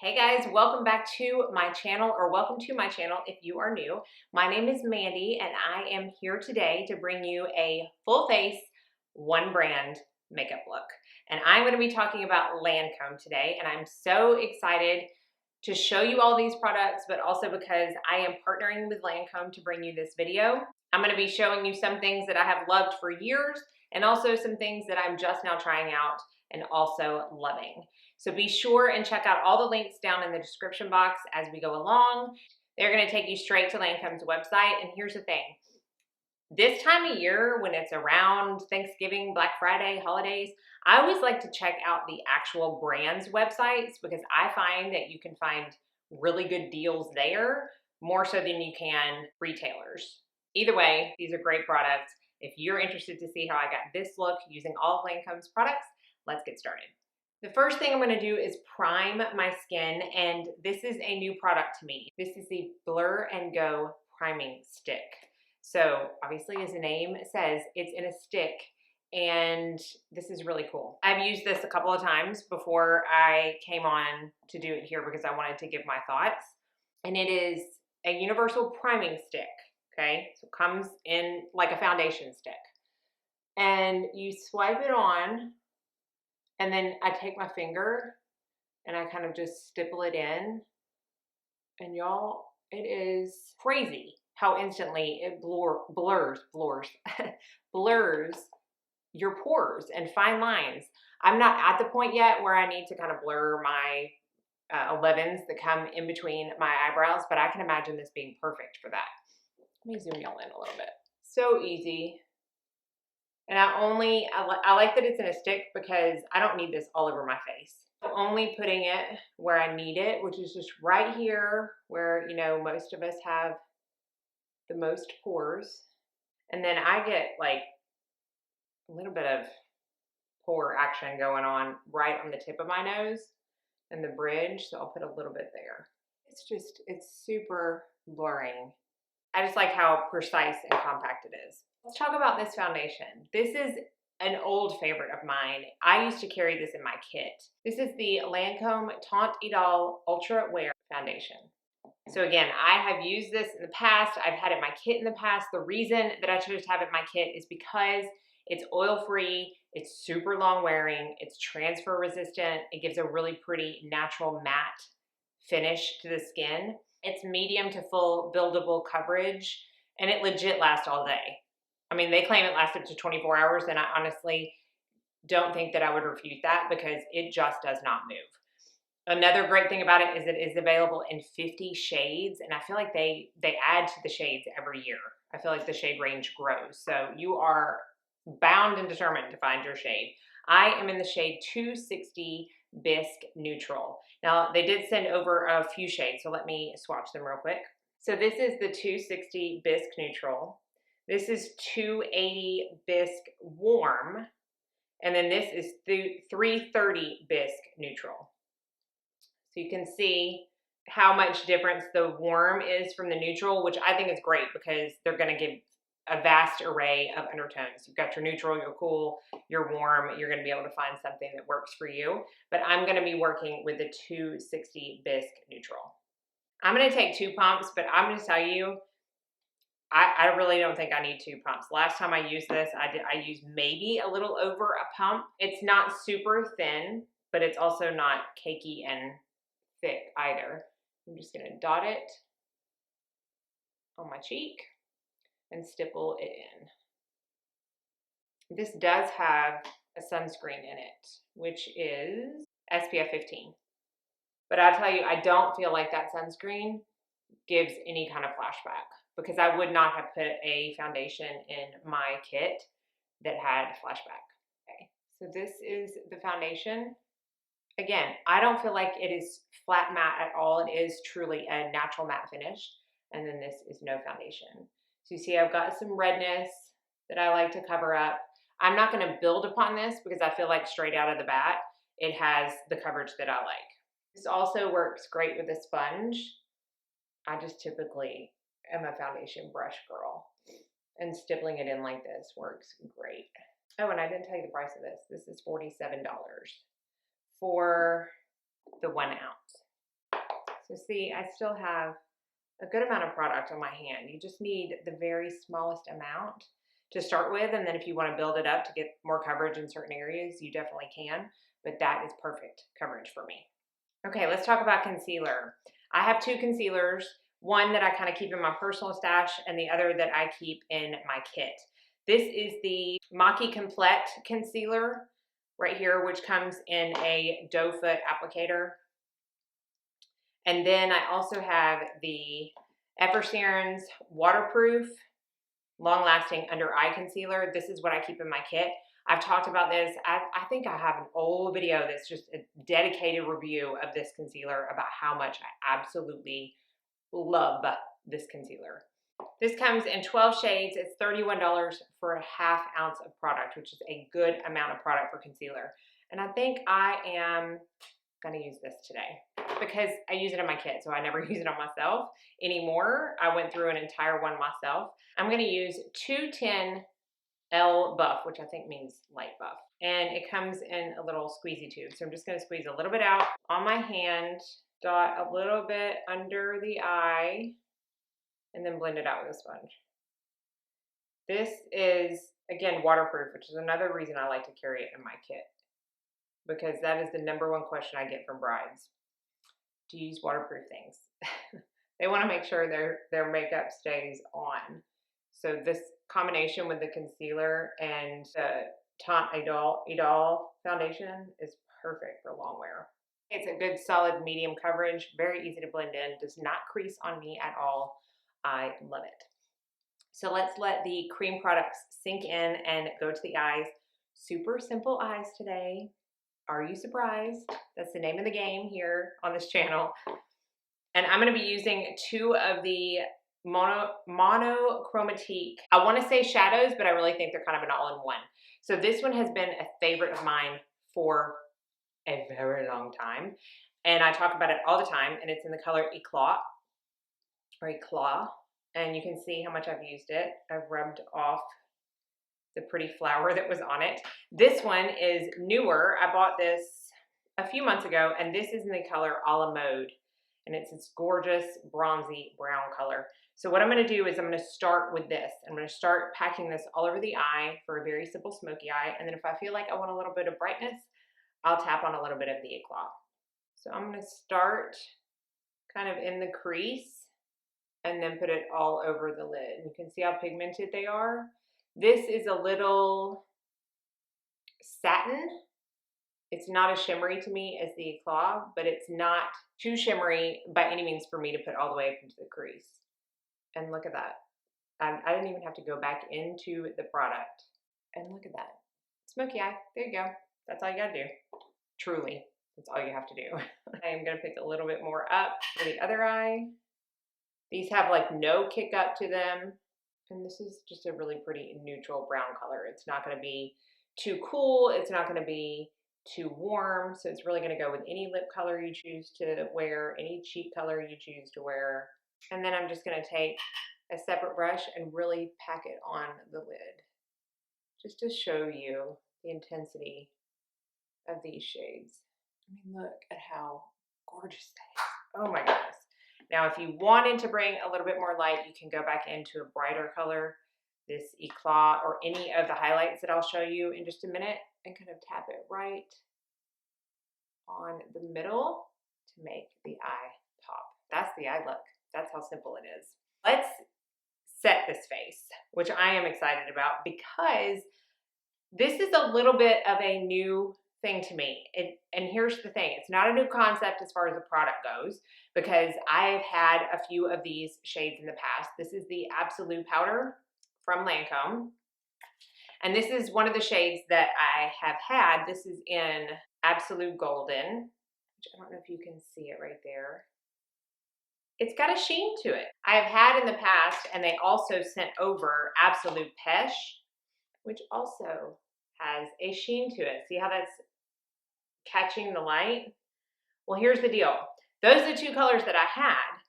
Hey guys, welcome back to my channel, or welcome to my channel if you are new. My name is Mandy and I am here today to bring you a full face, one brand makeup look. And I'm going to be talking about Lancome today, and I'm so excited to show you all these products, but also because I am partnering with Lancome to bring you this video. I'm going to be showing you some things that I have loved for years and also some things that I'm just now trying out and also loving. So be sure and check out all the links down in the description box as we go along. They're going to take you straight to Lancome's website. And here's the thing. This time of year, when it's around Thanksgiving, Black Friday, holidays, I always like to check out the actual brand's websites because I find that you can find really good deals there more so than you can retailers. Either way, these are great products. If you're interested to see how I got this look using all of Lancome's products, let's get started. The first thing I'm going to do is prime my skin, and this is a new product to me. This is the Blur and Go priming stick. So obviously, as the name says, it's in a stick, and this is really cool. I've used this a couple of times before I came on to do it here because I wanted to give my thoughts. And it is a universal priming stick, okay? So it comes in like a foundation stick. And you swipe it on, and then I take my finger and I kind of just stipple it in. And y'all, it is crazy how instantly it blurs your pores and fine lines. I'm not at the point yet where I need to kind of blur my 11s that come in between my eyebrows, but I can imagine this being perfect for that. Let me zoom y'all in a little bit. So easy. And I like that it's in a stick because I don't need this all over my face. I'm only putting it where I need it, which is just right here where, you know, most of us have the most pores. And then I get like a little bit of pore action going on right on the tip of my nose and the bridge. So I'll put a little bit there. It's super blurring. I just like how precise and compact it is. Let's talk about this foundation. This is an old favorite of mine. I used to carry this in my kit. This is the Lancome Teint Idole Ultra Wear Foundation. So again, I have used this in the past. I've had it in my kit in the past. The reason that I chose to have it in my kit is because it's oil-free, it's super long wearing, it's transfer resistant, it gives a really pretty natural matte finish to the skin. It's medium to full buildable coverage, and it legit lasts all day. I mean, they claim it lasts up to 24 hours, and I honestly don't think that I would refute that because it just does not move. Another great thing about it is it is available in 50 shades, and I feel like they add to the shades every year. I feel like the shade range grows, so you are bound and determined to find your shade. I am in the shade 260 Bisque Neutral. Now, they did send over a few shades, so let me swatch them real quick. So this is the 260 Bisque Neutral. This is 280 Bisque Warm. And then this is the 330 Bisque Neutral. So you can see how much difference the warm is from the neutral, which I think is great because they're going to give a vast array of undertones. You've got your neutral, your cool, your warm. You're going to be able to find something that works for you. But I'm going to be working with the 260 Bisque Neutral. I'm going to take 2 pumps, but I'm going to tell you, I really don't think I need 2 pumps. Last time I used this, I used maybe a little over a pump. It's not super thin, but it's also not cakey and thick either. I'm just going to dot it on my cheek and stipple it in. This does have a sunscreen in it, which is SPF 15. But I'll tell you, I don't feel like that sunscreen gives any kind of flashback because I would not have put a foundation in my kit that had flashback. Okay, so this is the foundation. Again, I don't feel like it is flat matte at all. It is truly a natural matte finish. And then this is no foundation. So you see I've got some redness that I like to cover up. I'm not going to build upon this because I feel like straight out of the bat, it has the coverage that I like. This also works great with a sponge. I just typically am a foundation brush girl. And stippling it in like this works great. Oh, and I didn't tell you the price of this. This is $47 for the 1 ounce. So see, I still have a good amount of product on my hand. You just need the very smallest amount to start with, and then if you want to build it up to get more coverage in certain areas, you definitely can, but that is perfect coverage for me. Okay, let's talk about concealer. I have two concealers, one that I kind of keep in my personal stash and the other that I keep in my kit. This is the Maki Complete concealer right here, which comes in a doe foot applicator. And then I also have the Eperseron's waterproof, long-lasting under eye concealer. This is what I keep in my kit. I've talked about this. I think I have an old video that's just a dedicated review of this concealer about how much I absolutely love this concealer. This comes in 12 shades. It's $31 for a ½ ounce of product, which is a good amount of product for concealer. And I think I am gonna use this today because I use it in my kit, so I never use it on myself anymore. I went through an entire one myself. I'm gonna use 210 L Buff, which I think means light buff. And it comes in a little squeezy tube. So I'm just gonna squeeze a little bit out on my hand, dot a little bit under the eye, and then blend it out with a sponge. This is, again, waterproof, which is another reason I like to carry it in my kit, because that is the #1 question I get from brides. Do you use waterproof things? They want to make sure their makeup stays on. So this combination with the concealer and the Teint Idole foundation is perfect for long wear. It's a good solid medium coverage, very easy to blend in, does not crease on me at all. I love it. So let's let the cream products sink in and go to the eyes. Super simple eyes today. Are you surprised? That's the name of the game here on this channel. And I'm gonna be using two of the monochromatique, I wanna say shadows, but I really think they're kind of an all-in-one. So this one has been a favorite of mine for a very long time. And I talk about it all the time, and it's in the color Eclat, or Eclat. And you can see how much I've used it. I've rubbed off the pretty flower that was on it. This one is newer. I bought this a few months ago, and this is in the color a la mode. And it's this gorgeous bronzy brown color. So what I'm gonna do is I'm gonna start with this. I'm gonna start packing this all over the eye for a very simple smoky eye. And then if I feel like I want a little bit of brightness, I'll tap on a little bit of the Eclat. So I'm gonna start kind of in the crease and then put it all over the lid. You can see how pigmented they are. This is a little satin. It's not as shimmery to me as the Eclat, but it's not too shimmery by any means for me to put all the way up into the crease. And look at that. I didn't even have to go back into the product. And look at that. Smoky eye. There you go. That's all you gotta do. Truly, that's all you have to do. I am gonna pick a little bit more up for the other eye. These have like no kick up to them. And this is just a really pretty neutral brown color. It's not gonna be too cool. It's not gonna be too warm. So it's really gonna go with any lip color you choose to wear, any cheek color you choose to wear. And then I'm just gonna take a separate brush and really pack it on the lid, just to show you the intensity of these shades. I mean, look at how gorgeous that is. Oh my goodness. Now, if you wanted to bring a little bit more light, you can go back into a brighter color, this Eclat, or any of the highlights that I'll show you in just a minute, and kind of tap it right on the middle to make the eye pop. That's the eye look. That's how simple it is. Let's set this face, which I am excited about because this is a little bit of a new thing to me. And here's the thing, it's not a new concept as far as the product goes, because I've had a few of these shades in the past. This is the Absolute Powder from Lancome. And this is one of the shades that I have had. This is in Absolute Golden, which I don't know if you can see it right there. It's got a sheen to it. I've had in the past, and they also sent over Absolute Pesh, which also has a sheen to it. See how that's catching the light? Well, here's the deal. Those are the two colors that I had,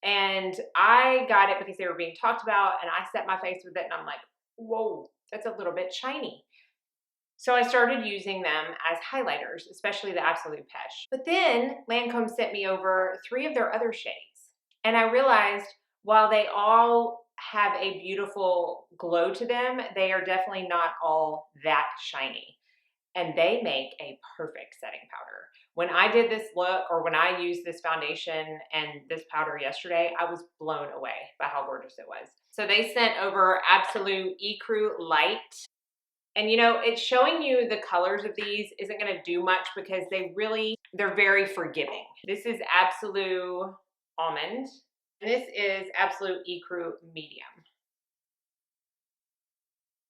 and I got it because they were being talked about, and I set my face with it, and I'm like, whoa, that's a little bit shiny. So I started using them as highlighters, especially the Absolute Pesh. But then Lancome sent me over 3 of their other shades. And I realized while they all have a beautiful glow to them, they are definitely not all that shiny. And they make a perfect setting powder. When I did this look, or when I used this foundation and this powder yesterday, I was blown away by how gorgeous it was. So they sent over Absolute Ecru Light. And you know, it's showing you the colors of these isn't gonna do much because they're very forgiving. This is Absolute Almond. And this is Absolute Ecru Medium.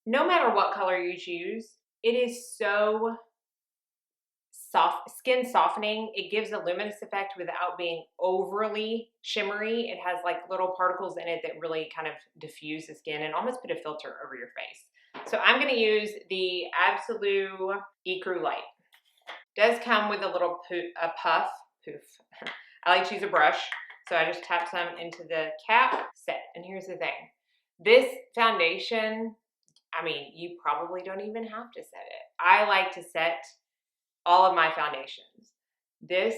No matter what color you choose, it is so soft, skin softening. It gives a luminous effect without being overly shimmery. It has like little particles in it that really kind of diffuse the skin and almost put a filter over your face. So I'm gonna use the Absolute Ecru Light. It does come with a little puff. I like to use a brush, so I just tap some into the cap, set. And here's the thing. This foundation, I mean, you probably don't even have to set it. I like to set all of my foundations. This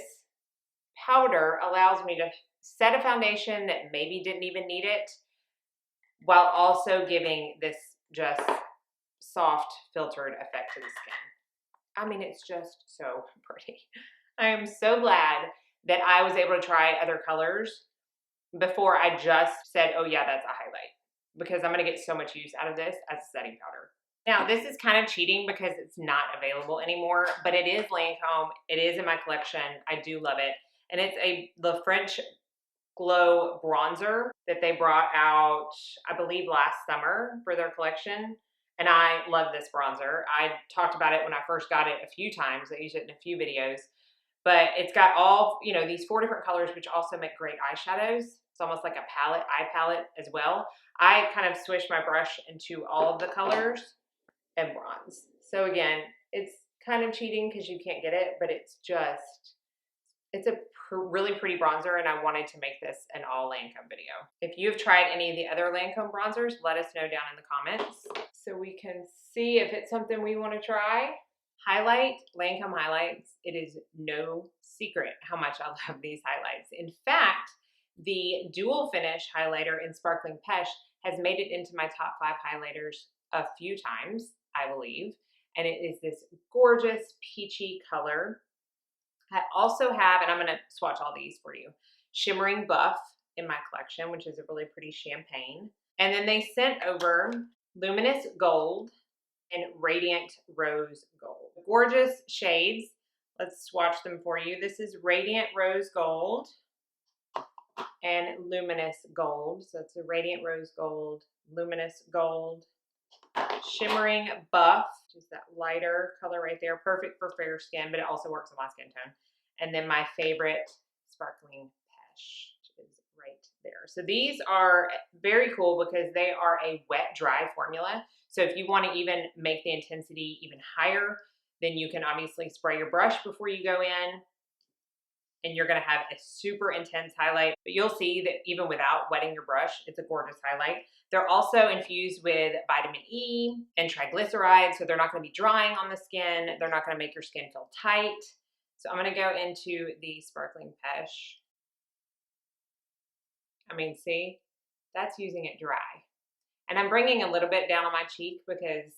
powder allows me to set a foundation that maybe didn't even need it, while also giving this just soft filtered effect to the skin. I mean, it's just so pretty. I am so glad that I was able to try other colors before I just said, oh yeah, that's a highlight, because I'm gonna get so much use out of this as a setting powder. Now, this is kind of cheating because it's not available anymore, but it is Lancome. It is in my collection. I do love it. And it's the French Glow bronzer that they brought out, I believe, last summer for their collection. And I love this bronzer. I talked about it when I first got it a few times. I used it in a few videos. But it's got all, you know, these 4 different colors, which also make great eyeshadows. It's almost like a palette, eye palette as well. I kind of swish my brush into all of the colors and bronze. So again, it's kind of cheating because you can't get it, but it's a really pretty bronzer, and I wanted to make this an all Lancome video. If you've tried any of the other Lancome bronzers, let us know down in the comments so we can see if it's something we want to try. Highlight, Lancome highlights. It is no secret how much I love these highlights. In fact, the dual finish highlighter in Sparkling Pesh has made it into my top 5 highlighters a few times, I believe. And it is this gorgeous peachy color. I also have, and I'm gonna swatch all these for you, Shimmering Buff in my collection, which is a really pretty champagne. And then they sent over Luminous Gold and Radiant Rose Gold. Gorgeous shades. Let's swatch them for you. This is Radiant Rose Gold and Luminous Gold. So it's a Radiant Rose Gold, Luminous Gold, Shimmering Buff, which is that lighter color right there. Perfect for fair skin, but it also works on my skin tone. And then my favorite, Sparkling Pesh, which is right there. So these are very cool because they are a wet-dry formula. So if you want to even make the intensity even higher, then you can obviously spray your brush before you go in, and you're going to have a super intense highlight. But you'll see that even without wetting your brush, it's a gorgeous highlight. They're also infused with vitamin E and triglycerides, so they're not going to be drying on the skin. They're not going to make your skin feel tight. So I'm going to go into the Sparkling Pesh. I mean, see, that's using it dry. And I'm bringing a little bit down on my cheek because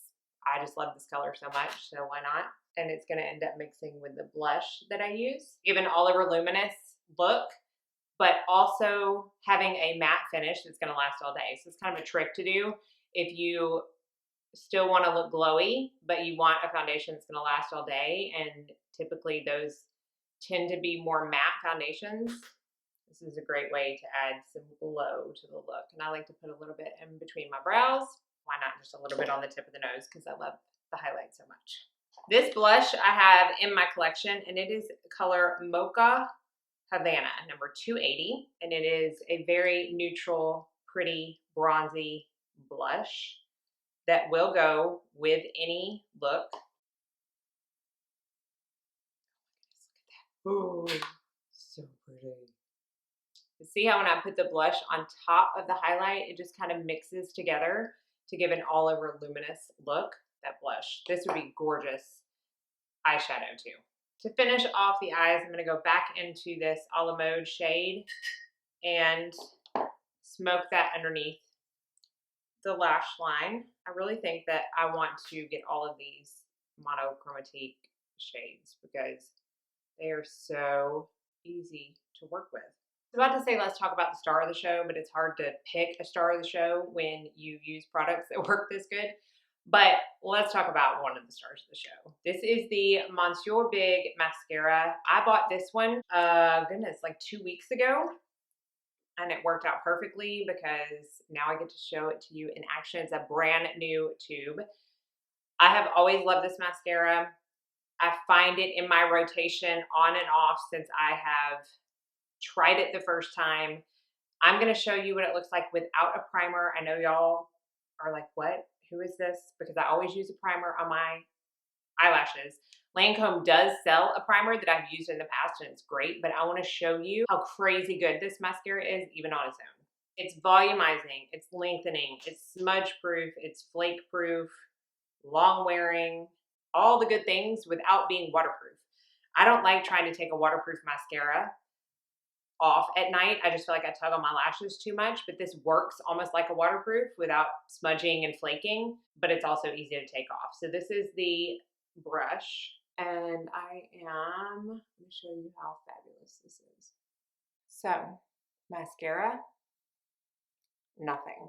I just love this color so much, so why not? And it's gonna end up mixing with the blush that I use. Give an all over luminous look, but also having a matte finish that's gonna last all day. So it's kind of a trick to do if you still wanna look glowy, but you want a foundation that's gonna last all day, and typically those tend to be more matte foundations. This is a great way to add some glow to the look. And I like to put a little bit in between my brows. Why not just a little bit on the tip of the nose, because I love the highlight so much. This blush I have in my collection, and it is color Mocha Havana, number 280. And it is a very neutral, pretty, bronzy blush that will go with any look. Ooh, so pretty. See how when I put the blush on top of the highlight, it just kind of mixes together to give an all over luminous look. that blush. This would be gorgeous eyeshadow too. To finish off the eyes, I'm going to go back into this a la mode shade and smoke that underneath the lash line. I really think that I want to get all of these monochromatic shades because they are so easy to work with. I was about to say let's talk about the star of the show, but it's hard to pick a star of the show when you use products that work this good. But let's talk about one of the stars of the show. This is the Monsieur Big mascara. I bought this one, goodness, like 2 weeks ago. And it worked out perfectly because now I get to show it to you in action. It's a brand new tube. I have always loved this mascara. I find it in my rotation on and off since I have tried it the first time. I'm going to show you what it looks like without a primer. I know y'all are like, what? Who is this? Because I always use a primer on my eyelashes. Lancome does sell a primer that I've used in the past and it's great, but I want to show you how crazy good this mascara is even on its own. It's volumizing, it's lengthening, it's smudge proof, it's flake proof, long wearing, all the good things without being waterproof. I don't like trying to take a waterproof mascara off at night. I just feel like I tug on my lashes too much, but this works almost like a waterproof without smudging and flaking, but it's also easy to take off. So this is the brush and I am going to show you how fabulous this is. So mascara, nothing.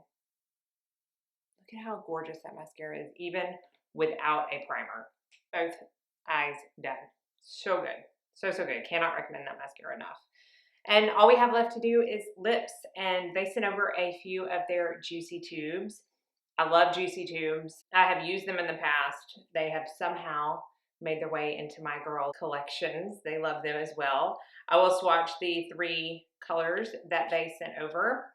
Look at how gorgeous that mascara is, even without a primer. Both eyes done. So good. So good. Cannot recommend that mascara enough. And all we have left to do is lips, and they sent over a few of their Juicy tubes. I love Juicy tubes. I have used them in the past. They have somehow made their way into my girl collections. They love them as well. I will swatch the 3 colors that they sent over.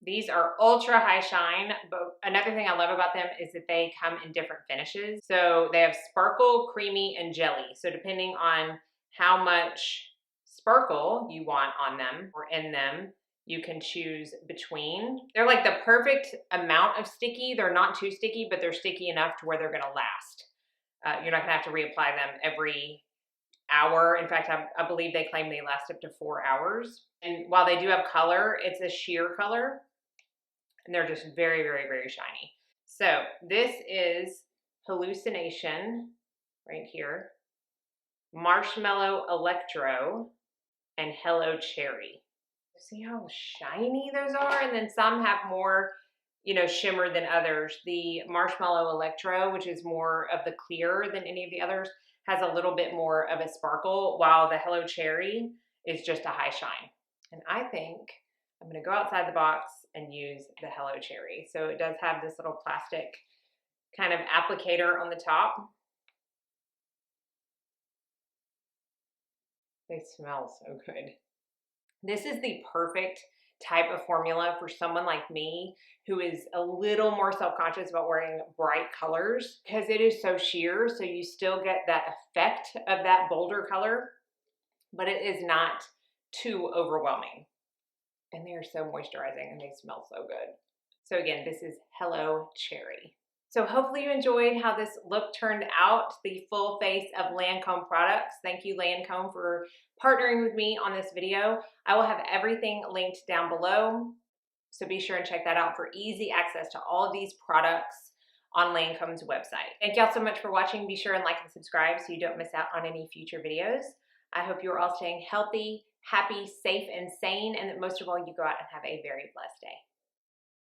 These are ultra high shine, but another thing I love about them is that they come in different finishes. So they have sparkle, creamy, and jelly. So depending on how much sparkle you want on them or in them, you can choose between. They're like the perfect amount of sticky. They're not too sticky, but they're sticky enough to where they're gonna last. You're not gonna have to reapply them every hour. In fact, I believe they claim they last up to 4 hours. And while they do have color, it's a sheer color. And they're just very, very, very shiny. So this is Hallucination right here, Marshmallow Electro, and Hello Cherry. See how shiny those are? And then some have more, shimmer than others. The Marshmallow Electro, which is more of the clear than any of the others, has a little bit more of a sparkle, while the Hello Cherry is just a high shine. And I think I'm going to go outside the box and use the Hello Cherry. So it does have this little plastic kind of applicator on the top. They smell so good. This is the perfect type of formula for someone like me who is a little more self-conscious about wearing bright colors because it is so sheer, so you still get that effect of that bolder color, but it is not too overwhelming. And they are so moisturizing and they smell so good. So again, this is Hello Cherry. So hopefully you enjoyed how this look turned out, the full face of Lancome products. Thank you, Lancome, for partnering with me on this video. I will have everything linked down below, so be sure and check that out for easy access to all of these products on Lancome's website. Thank y'all so much for watching. Be sure and like and subscribe so you don't miss out on any future videos. I hope you're all staying healthy, happy, safe, and sane, and that most of all, you go out and have a very blessed day.